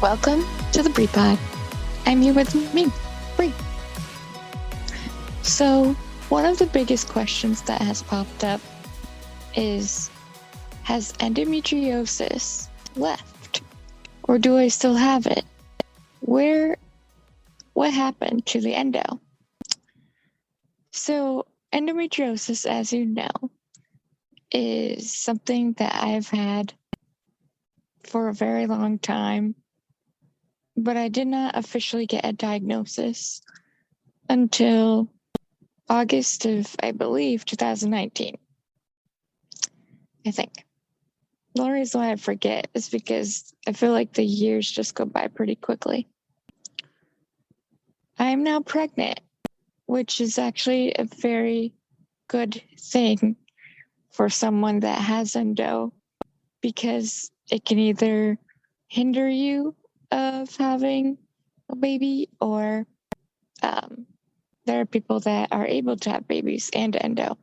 Welcome to the Brie Pod. I'm here with me, Brie. So, one of the biggest questions that has popped up is, has endometriosis left? Or do I still have it? What happened to the endo? So, endometriosis, as you know, is something that I've had for a very long time, but I did not officially get a diagnosis until August of, I believe, 2019. I think. The only reason why I forget is because I feel like the years just go by pretty quickly. I am now pregnant, which is actually a very good thing for someone that has endo, because it can either hinder you of having a baby, or there are people that are able to have babies and endo.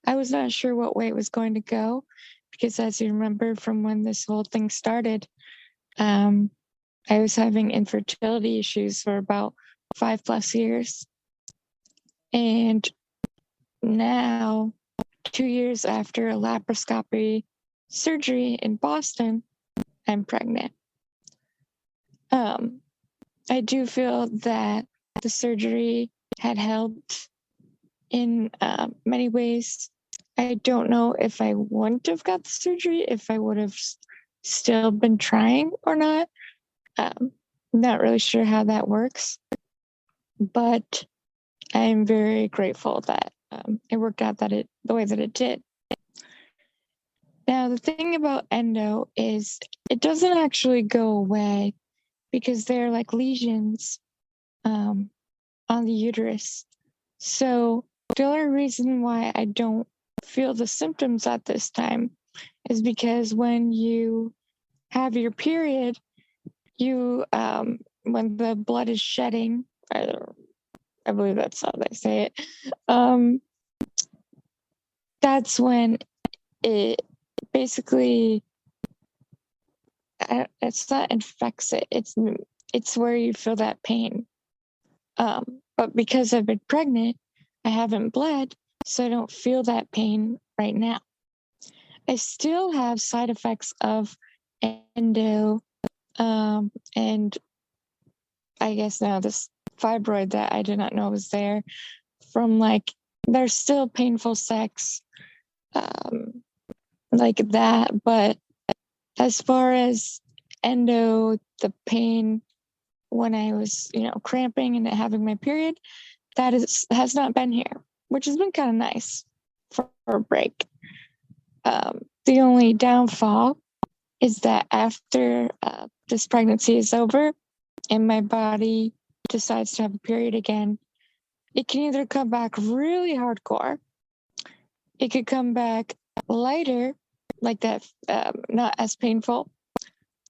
I was not sure what way it was going to go, because as you remember from when this whole thing started, I was having infertility issues for about 5+ years. And now, 2 years after a laparoscopy surgery in Boston, I'm pregnant. I do feel that the surgery had helped in many ways. I don't know if I wouldn't have got the surgery if I would have still been trying or not. Not really sure how that works, but I'm very grateful that it worked out the way that it did. Now, the thing about endo is it doesn't actually go away, because they're like lesions on the uterus. So the only reason why I don't feel the symptoms at this time is because when you have your period, you when the blood is shedding, I believe that's how they say it, that's when it basically, it's not infects it, it's where you feel that pain. But because I've been pregnant, I haven't bled, so I don't feel that pain right now. I still have side effects of endo, and I guess now this fibroid that I did not know was there, from like, there's still painful sex, like that. But as far as endo, the pain when I was, cramping and having my period, has not been here, which has been kind of nice for a break. The only downfall is that after this pregnancy is over and my body decides to have a period again, it can either come back really hardcore, it could come back lighter, like that, not as painful.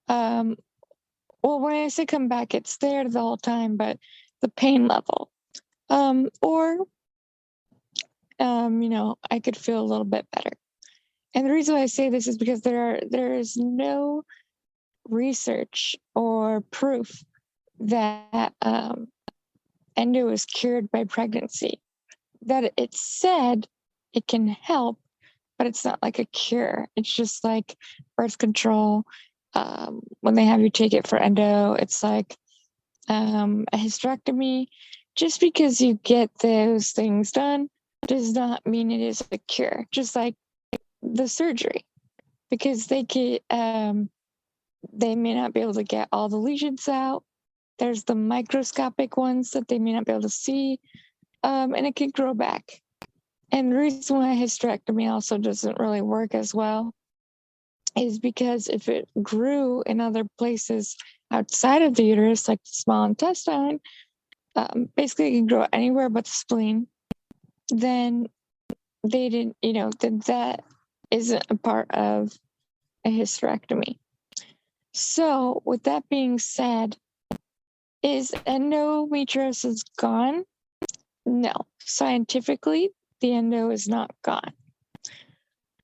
Well, when I say come back, it's there the whole time, but the pain level. Or I could feel a little bit better. And the reason why I say this is because there is no research or proof that endo is cured by pregnancy. That it's said it can help, but it's not like a cure. It's just like birth control. When they have you take it for endo, it's like a hysterectomy. Just because you get those things done does not mean it is a cure. Just like the surgery, because they may not be able to get all the lesions out. There's the microscopic ones that they may not be able to see, and it can grow back. And the reason why hysterectomy also doesn't really work as well is because if it grew in other places outside of the uterus, like the small intestine, basically it can grow anywhere but the spleen, then they didn't, then that isn't a part of a hysterectomy. So with that being said, is endometriosis gone? No. Scientifically, the endo is not gone.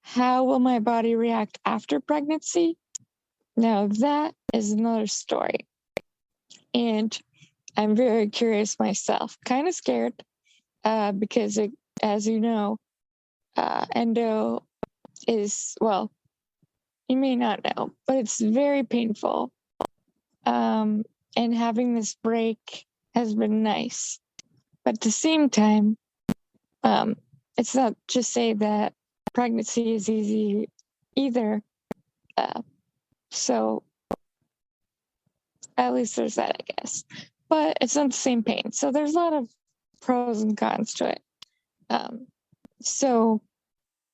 How will my body react after pregnancy? Now that is another story. And I'm very curious myself, kind of scared, because as you know, endo is, well, you may not know, but it's very painful. And having this break has been nice. But at the same time, it's not to say that pregnancy is easy either. So at least there's that, I guess. But it's not the same pain. So there's a lot of pros and cons to it. So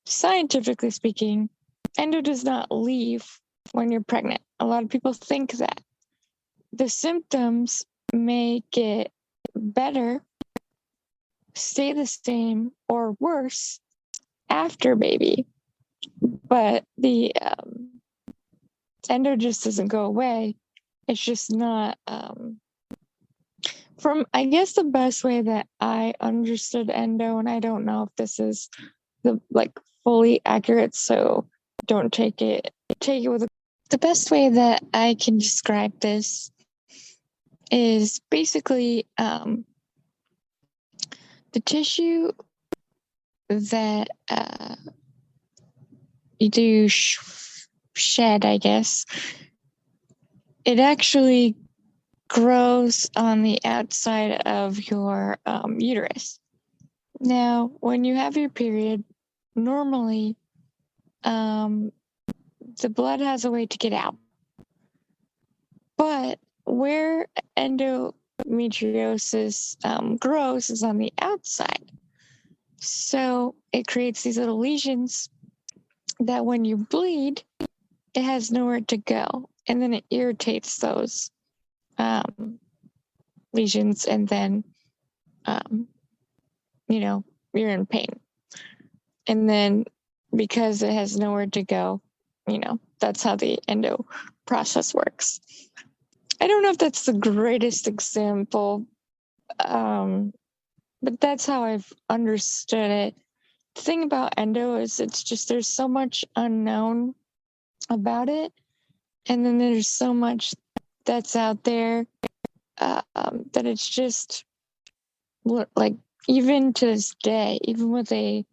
scientifically speaking, endo does not leave when you're pregnant. A lot of people think that. The symptoms may get better, stay the same, or worse after baby. But the endo just doesn't go away. It's just not, from, I guess, the best way that I understood endo, and I don't know if this is the fully accurate, so don't take it with the best way that I can describe this is basically the tissue that you do shed, I guess. It actually grows on the outside of your uterus. Now, when you have your period, normally the blood has a way to get out. But where endometriosis grows is on the outside. So it creates these little lesions that when you bleed, it has nowhere to go. And then it irritates those lesions, and then, you're in pain. And then because it has nowhere to go, that's how the endo process works. I don't know if that's the greatest example, but that's how I've understood it. The thing about endo is it's just there's so much unknown about it, and then there's so much that's out there that it's just like, even to this day, even with a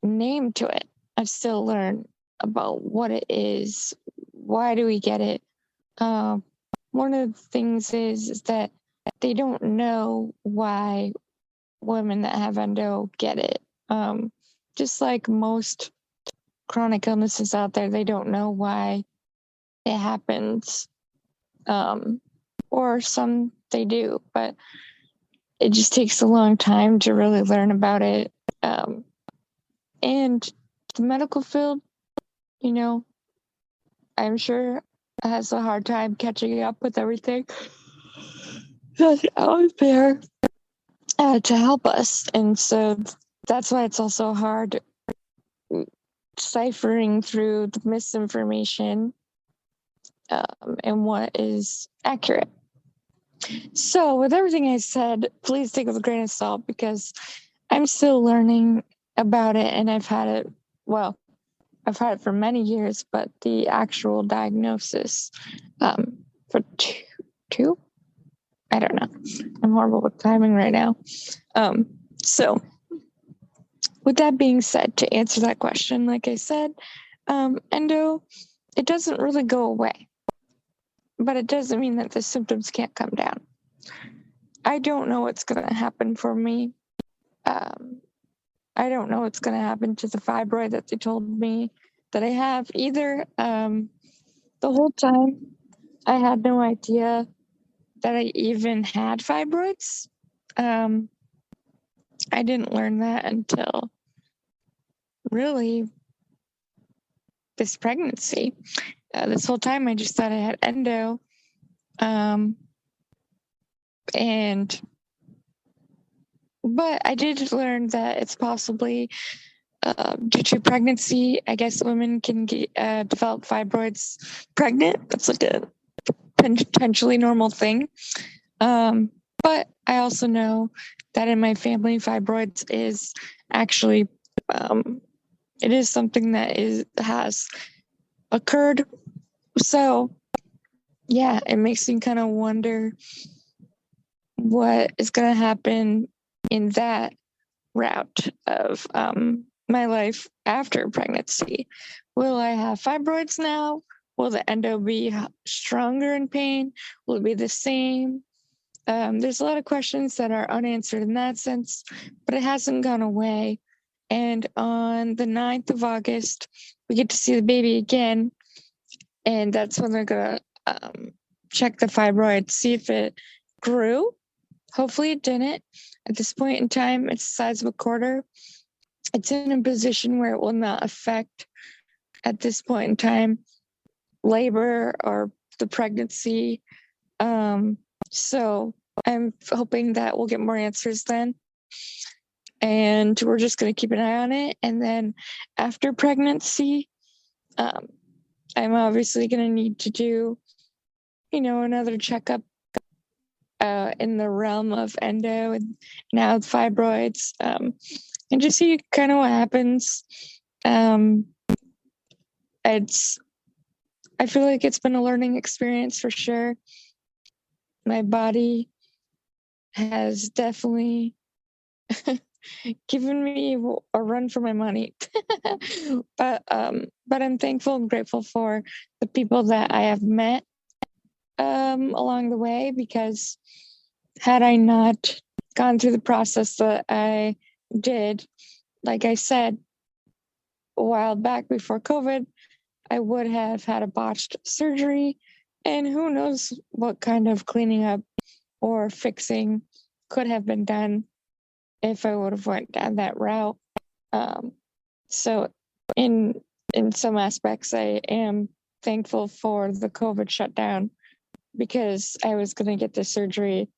name to it, I still learn about what it is. Why do we get it? One of the things is that they don't know why women that have endo get it. Just like most chronic illnesses out there, they don't know why it happens. Or some they do, but it just takes a long time to really learn about it. And the medical field, I'm sure has a hard time catching up with everything that's out there to help us. And so that's why it's also hard ciphering through the misinformation and what is accurate. So with everything I said, please take it with a grain of salt, because I'm still learning about it, and I've had it for many years, but the actual diagnosis for two? I don't know. I'm horrible with timing right now. So with that being said, to answer that question, like I said, endo, it doesn't really go away, but it doesn't mean that the symptoms can't come down. I don't know what's going to happen for me. I don't know what's going to happen to the fibroid that they told me that I have either. The whole time, I had no idea that I even had fibroids. I didn't learn that until really this pregnancy. This whole time, I just thought I had endo. But I did learn that it's possibly due to pregnancy. I guess women can develop fibroids pregnant. That's like a potentially normal thing. But I also know that in my family, fibroids is actually, it is something that has occurred So yeah, it makes me kind of wonder what is going to happen in that route of my life after pregnancy. Will I have fibroids now? Will the endo be stronger in pain? Will it be the same? There's a lot of questions that are unanswered in that sense, but it hasn't gone away. And on the 9th of August, we get to see the baby again. And that's when they're going to check the fibroid, see if it grew. Hopefully it didn't. At this point in time, it's the size of a quarter. It's in a position where it will not affect, at this point in time, labor or the pregnancy. So I'm hoping that we'll get more answers then. And we're just going to keep an eye on it. And then after pregnancy, I'm obviously going to need to do, another checkup in the realm of endo and now fibroids, and just see kind of what happens. I feel like it's been a learning experience for sure. My body has definitely given me a run for my money. but I'm thankful and grateful for the people that I have met along the way, because had I not gone through the process that I did, like I said a while back before COVID, I would have had a botched surgery, and who knows what kind of cleaning up or fixing could have been done if I would have went down that route. So in some aspects, I am thankful for the COVID shutdown, because I was going to get the surgery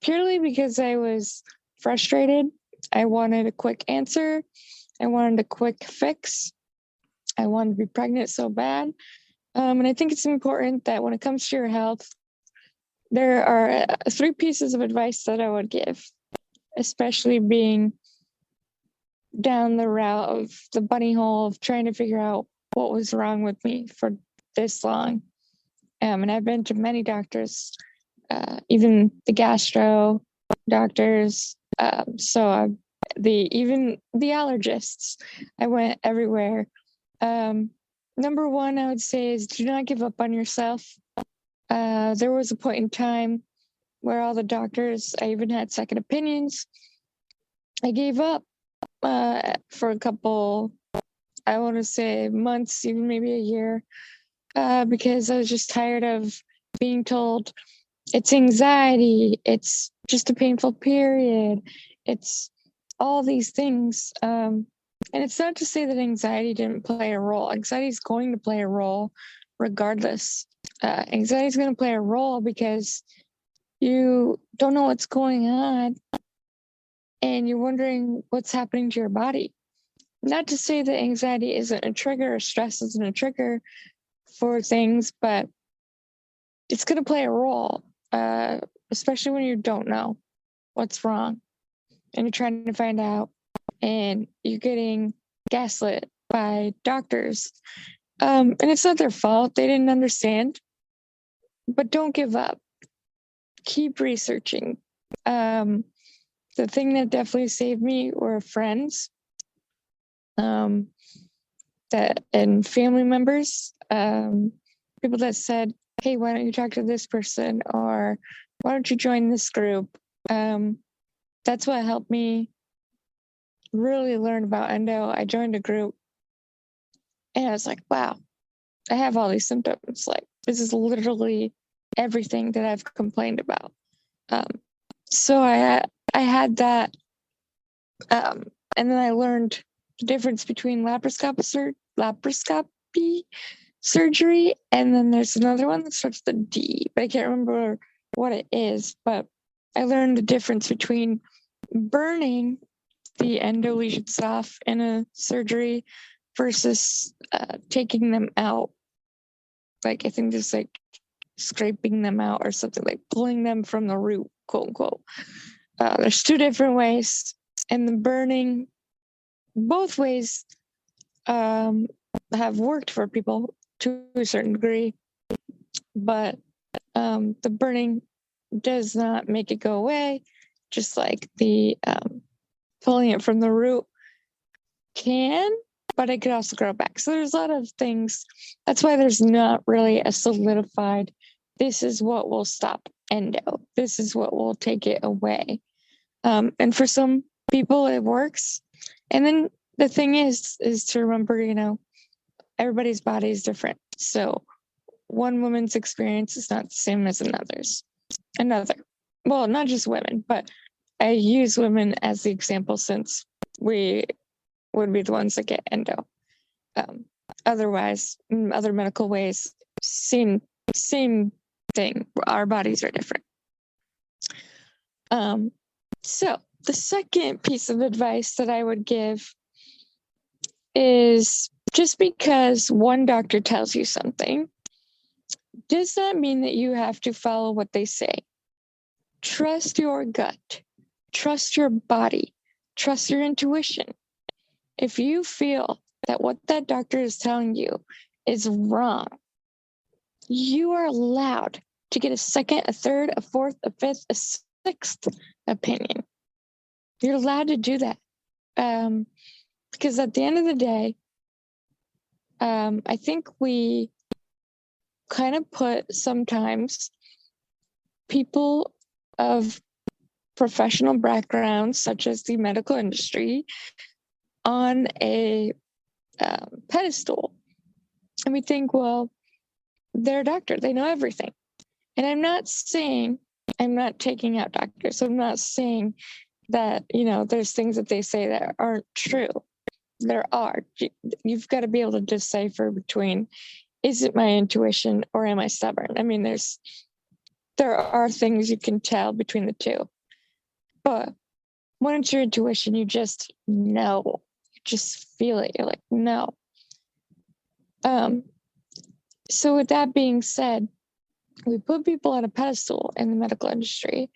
purely because I was frustrated. I wanted a quick answer. I wanted a quick fix. I wanted to be pregnant so bad. And I think it's important that when it comes to your health, there are 3 pieces of advice that I would give, especially being down the route of the bunny hole of trying to figure out what was wrong with me for this long. And I've been to many doctors, even the gastro doctors. Even the allergists. I went everywhere. Number 1, I would say, is do not give up on yourself. There was a point in time where all the doctors, I even had second opinions. I gave up for a couple, I want to say months, even maybe a year, because I was just tired of being told it's anxiety, it's just a painful period, it's all these things. And it's not to say that anxiety didn't play a role. Anxiety is going to play a role regardless. Anxiety is going to play a role because you don't know what's going on and you're wondering what's happening to your body. Not to say that anxiety isn't a trigger or stress isn't a trigger for things, but it's going to play a role, especially when you don't know what's wrong and you're trying to find out and you're getting gaslit by doctors. And it's not their fault. They didn't understand. But don't give up. Keep researching. The thing that definitely saved me were friends, and family members, people that said, hey, why don't you talk to this person? Or why don't you join this group? That's what helped me really learn about endo. I joined a group and I was like, wow, I have all these symptoms. Like, this is literally everything that I've complained about. So I had that. And then I learned the difference between laparoscopy surgery, and then there's another one that starts with a D, but I can't remember what it is. But I learned the difference between burning the endo lesions off in a surgery versus taking them out. Like, I think just like scraping them out or something, like pulling them from the root, quote unquote. There's 2 different ways, and the burning, both ways have worked for people. to a certain degree, but the burning does not make it go away, just like the pulling it from the root can, but it could also grow back. So there's a lot of things. That's why there's not really a solidified, this is what will stop endo. This is what will take it away. And for some people, it works. And then the thing is to remember, everybody's body is different. So one woman's experience is not the same as another's. Well, not just women, but I use women as the example since we would be the ones that get endo. Otherwise, in other medical ways, same thing. Our bodies are different. So the second piece of advice that I would give is, just because one doctor tells you something, does that mean that you have to follow what they say? Trust your gut. Trust your body. Trust your intuition. If you feel that what that doctor is telling you is wrong, you are allowed to get a second, a third, a fourth, a fifth, a sixth opinion. You're allowed to do that. Because at the end of the day, I think we kind of put sometimes people of professional backgrounds, such as the medical industry, on a pedestal. And we think, well, they're a doctor, they know everything. And I'm not taking out doctors. I'm not saying that, there's things that they say that aren't true. There are. You've got to be able to decipher between, is it my intuition or am I stubborn? I mean, there are things you can tell between the two. But when it's your intuition, you just know. You just feel it. You're like, no. So with that being said, we put people on a pedestal in the medical industry,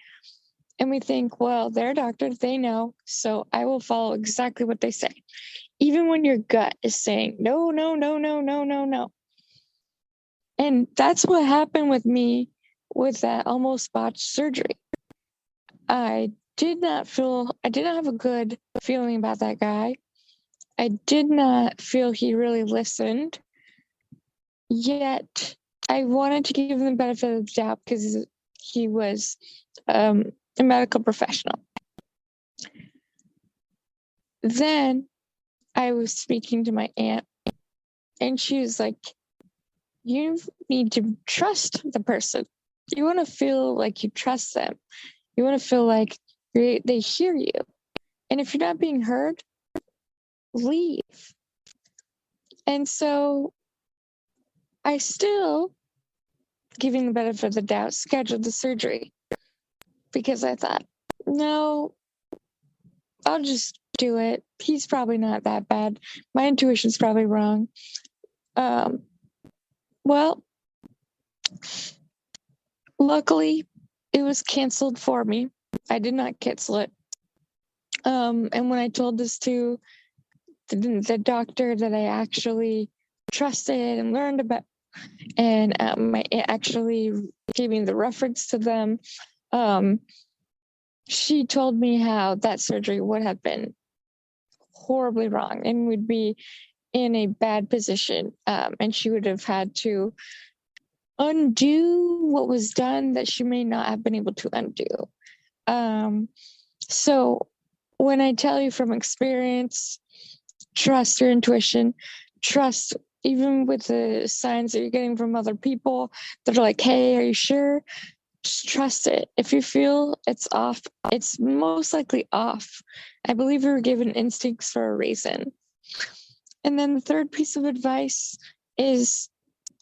and we think, well, they're a doctor, they know, so I will follow exactly what they say. Even when your gut is saying, no, no, no, no, no, no, no. And that's what happened with me with that almost botched surgery. I did not have a good feeling about that guy. I did not feel he really listened. Yet I wanted to give him the benefit of the doubt because he was a medical professional. Then I was speaking to my aunt, and she was like, you need to trust the person. You want to feel like you trust them. You want to feel like they hear you. And if you're not being heard, leave. And so I still, giving the benefit of the doubt, scheduled the surgery because I thought, no, I'll just do it. He's probably not that bad. My intuition's probably wrong. Well, luckily, it was canceled for me. I did not cancel it. And when I told this to the doctor that I actually trusted and learned about, and my aunt actually gave me the reference to them, she told me how that surgery would have been horribly wrong and would be in a bad position, and she would have had to undo what was done that she may not have been able to undo. So when I tell you from experience, trust your intuition, trust even with the signs that you're getting from other people that are like, hey, are you sure? Just trust it. If you feel it's off, it's most likely off. I believe we were given instincts for a reason. And then the third piece of advice is,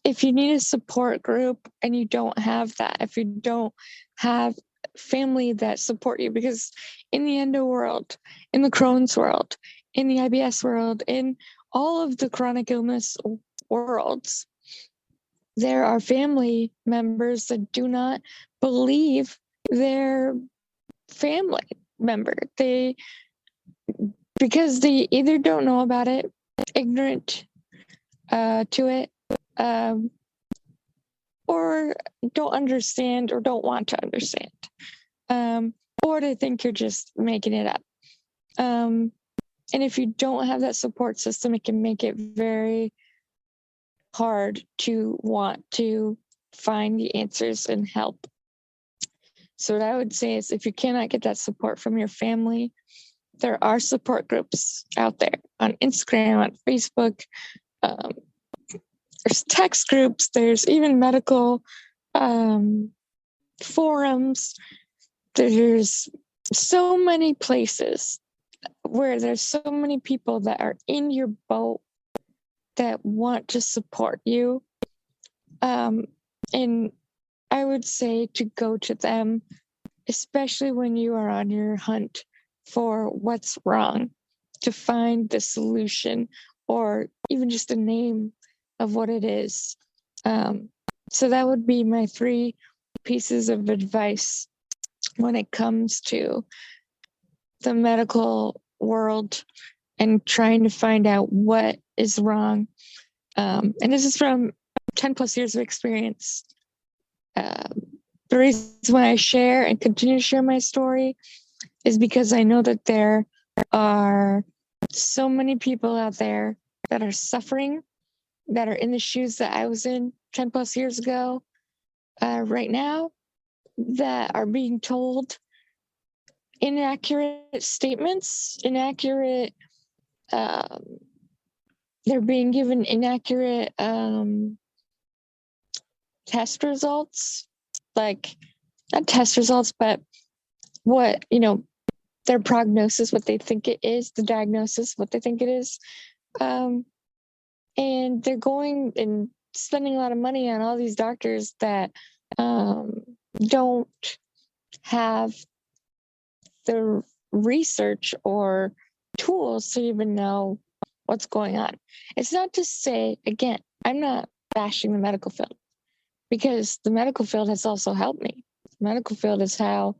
if you need a support group and you don't have that, if you don't have family that support you, because in the endo world, in the Crohn's world, in the IBS world, in all of the chronic illness worlds, there are family members that do not believe their family member. Because they either don't know about it, ignorant to it, or don't understand or don't want to understand, or they think you're just making it up. And if you don't have that support system, it can make it very hard to want to find the answers and help. So what I would say is if you cannot get that support from your family, there are support groups out there on Instagram, on Facebook. There's text groups. There's even medical forums. There's so many places where there's so many people that are in your boat that want to support you. And I would say to go to them, especially when you are on your hunt for what's wrong, to find the solution or even just a name of what it is. So that would be my 3 pieces of advice when it comes to the medical world and trying to find out what is wrong. And this is from 10 plus years of experience. The reason why I share and continue to share my story is because I know that there are so many people out there that are suffering, that are in the shoes that I was in 10 plus years ago, right now, that are being told inaccurate statements, they're being given inaccurate test results, like not test results, but what, their prognosis, what they think it is, the diagnosis, what they think it is. And they're going and spending a lot of money on all these doctors that don't have the research or tools to even know what's going on. It's not to say, again, I'm not bashing the medical field, because the medical field has also helped me. The medical field is how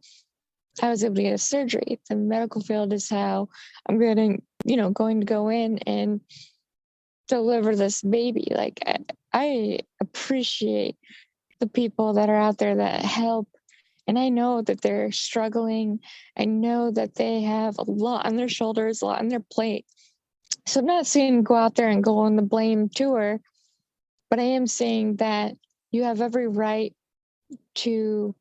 I was able to get a surgery. The medical field is how I'm going to go in and deliver this baby. Like, I appreciate the people that are out there that help. And I know that they're struggling. I know that they have a lot on their shoulders, a lot on their plate. So I'm not saying go out there and go on the blame tour, but I am saying that you have every right to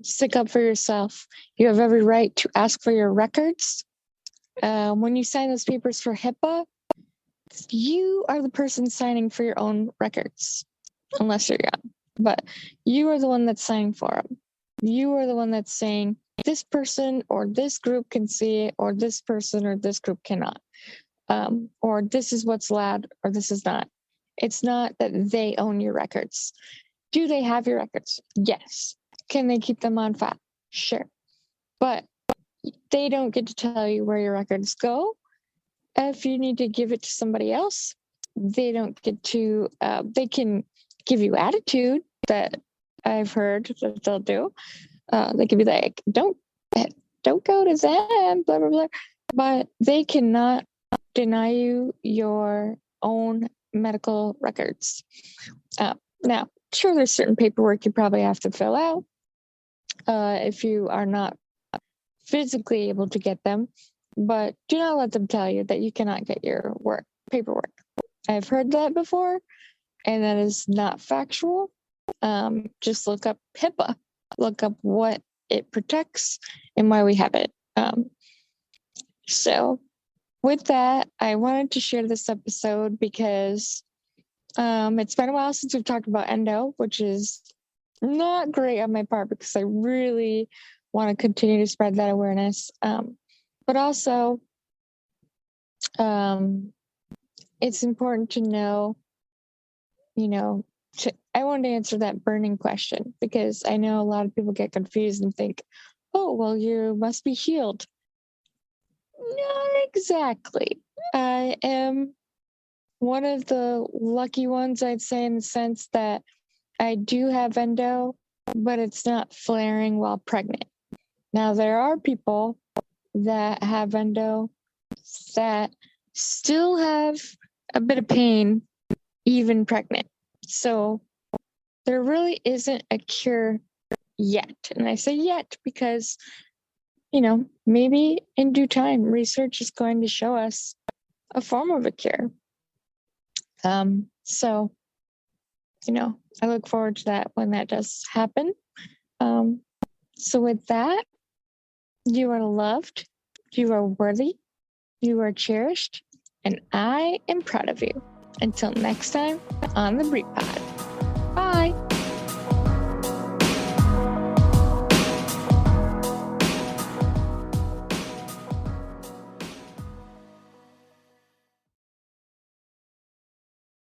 stick up for yourself. You have every right to ask for your records. When you sign those papers for HIPAA, you are the person signing for your own records, unless you're young. But you are the one that's signing for them. You are the one that's saying this person or this group can see it, or this person or this group cannot. Or this is what's allowed, or this is not. It's not that they own your records. Do they have your records? Yes. Can they keep them on file? Sure. But they don't get to tell you where your records go. If you need to give it to somebody else, they don't get to, they can give you attitude, that I've heard that they'll do. They can be like, don't go to them, blah, blah, blah. But they cannot deny you your own medical records. Now, sure, there's certain paperwork you probably have to fill out if you are not physically able to get them, but do not let them tell you that you cannot get your paperwork. I've heard that before, and that is not factual. Just look up HIPAA, look up what it protects and why we have it. So with that, I wanted to share this episode because it's been a while since we've talked about endo, which is not great on my part because I really want to continue to spread that awareness. But also, it's important to know, I wanted to answer that burning question because I know a lot of people get confused and think, oh, well, you must be healed. Not exactly. I am one of the lucky ones, I'd say, in the sense that I do have endo, but it's not flaring while pregnant. Now, there are people that have endo that still have a bit of pain even pregnant. So there really isn't a cure yet. And I say yet because, maybe in due time, research is going to show us a form of a cure. So, I look forward to that when that does happen. So with that, you are loved, you are worthy, you are cherished, and I am proud of you. Until next time on the Breed Pod.